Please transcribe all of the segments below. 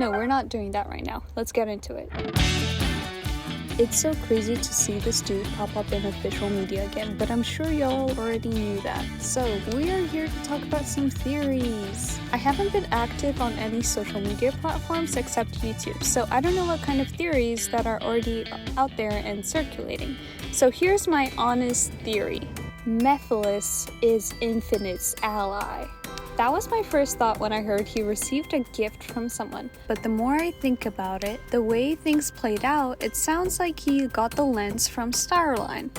No, we're not doing that right now. Let's get into it. It's so crazy to see this dude pop up in official media again, but I'm sure y'all already knew that. So, we are here to talk about some theories. I haven't been active on any social media platforms except YouTube, so I don't know what kind of theories that are already out there and circulating. So here's my honest theory. Mephiles is Infinite's ally. That was my first thought when I heard he received a gift from someone. But the more I think about it, the way things played out, it sounds like he got the lens from Starline.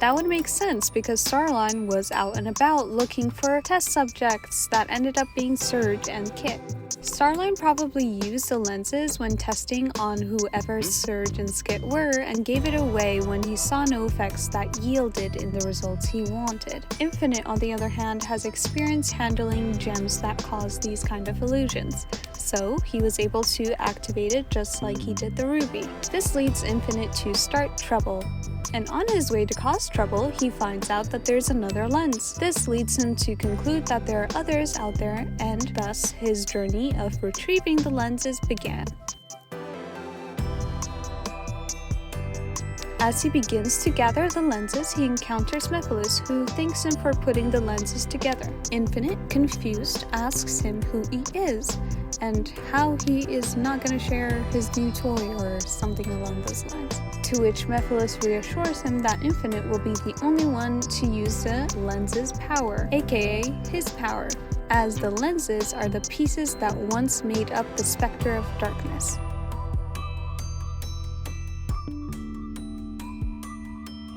That would make sense because Starline was out and about looking for test subjects that ended up being Surge and Kit. Starline probably used the lenses when testing on whoever Surge and Skit were and gave it away when he saw no effects that yielded in the results he wanted. Infinite, on the other hand, has experience handling gems that cause these kind of illusions, so he was able to activate it just like he did the ruby. This leads Infinite to start trouble. And on his way to cause trouble, he finds out that there's another lens. This leads him to conclude that there are others out there, and thus his journey of retrieving the lenses began. As he begins to gather the lenses, he encounters Mephiles, who thanks him for putting the lenses together. Infinite, confused, asks him who he is, and how he is not going to share his new toy or something along those lines. To which Mephiles reassures him that Infinite will be the only one to use the lens's power, aka his power, as the lenses are the pieces that once made up the specter of darkness.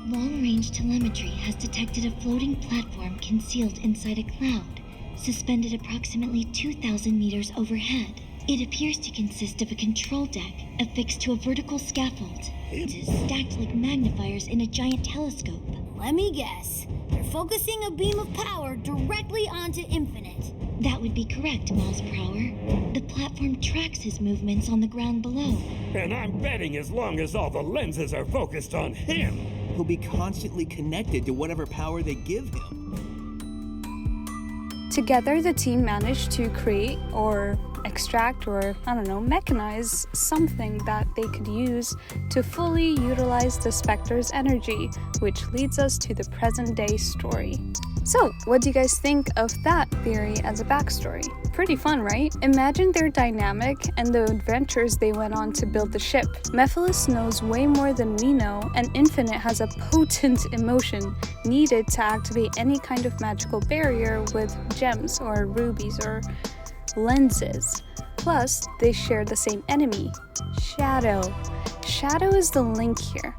Long-range telemetry has detected a floating platform concealed inside a cloud, suspended approximately 2,000 meters overhead. It appears to consist of a control deck affixed to a vertical scaffold. It is stacked like magnifiers in a giant telescope. Let me guess. They're focusing a beam of power directly onto Infinite. That would be correct, Miles Prower. The platform tracks his movements on the ground below. And I'm betting as long as all the lenses are focused on him, he'll be constantly connected to whatever power they give him. Together, the team managed to create or extract or, mechanize something that they could use to fully utilize the Spectre's energy, which leads us to the present day story. So, what do you guys think of that theory as a backstory? Pretty fun, right? Imagine their dynamic and the adventures they went on to build the ship. Mephiles knows way more than we know, and Infinite has a potent emotion needed to activate any kind of magical barrier with gems or rubies or lenses. Plus, they share the same enemy, Shadow. Shadow is the link here.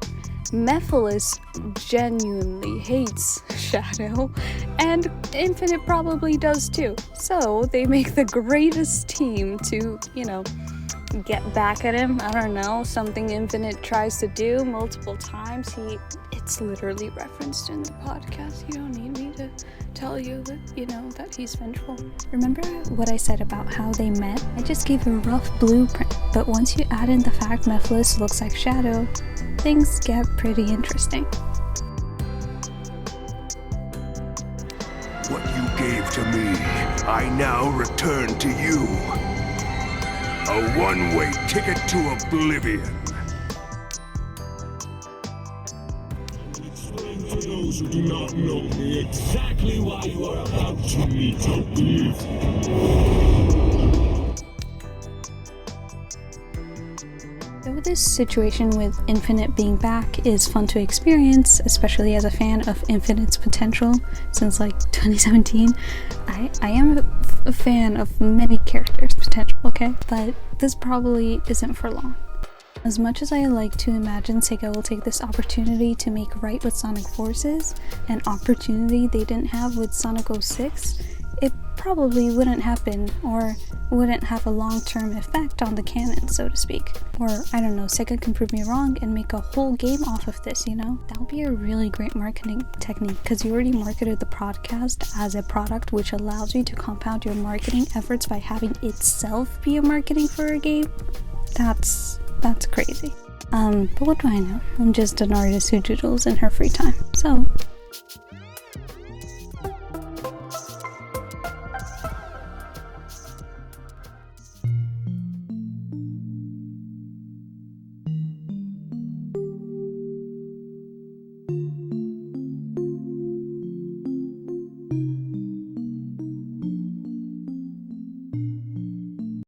Mephiles genuinely hates Shadow, and Infinite probably does too. So they make the greatest team to, get back at him. I don't know, something Infinite tries to do multiple times. It's literally referenced in the podcast. You don't need me to tell you that, that he's vengeful. Remember what I said about how they met? I just gave a rough blueprint, but once you add in the fact Mephiles looks like Shadow, things get pretty interesting. What you gave to me, I now return to you. A one-way ticket to oblivion. Explain for those who do not know me exactly why you are about to meet oblivion. Though this situation with Infinite being back is fun to experience, especially as a fan of Infinite's potential since 2017, I am a fan of many characters' potential, okay? But this probably isn't for long. As much as I like to imagine Sega will take this opportunity to make right with Sonic Forces, an opportunity they didn't have with Sonic 06, it probably wouldn't happen, or wouldn't have a long-term effect on the canon, so to speak. Or, I don't know, Sega can prove me wrong and make a whole game off of this, That would be a really great marketing technique, because you already marketed the podcast as a product which allows you to compound your marketing efforts by having itself be a marketing for a game. That's crazy. But what do I know? I'm just an artist who doodles in her free time. So,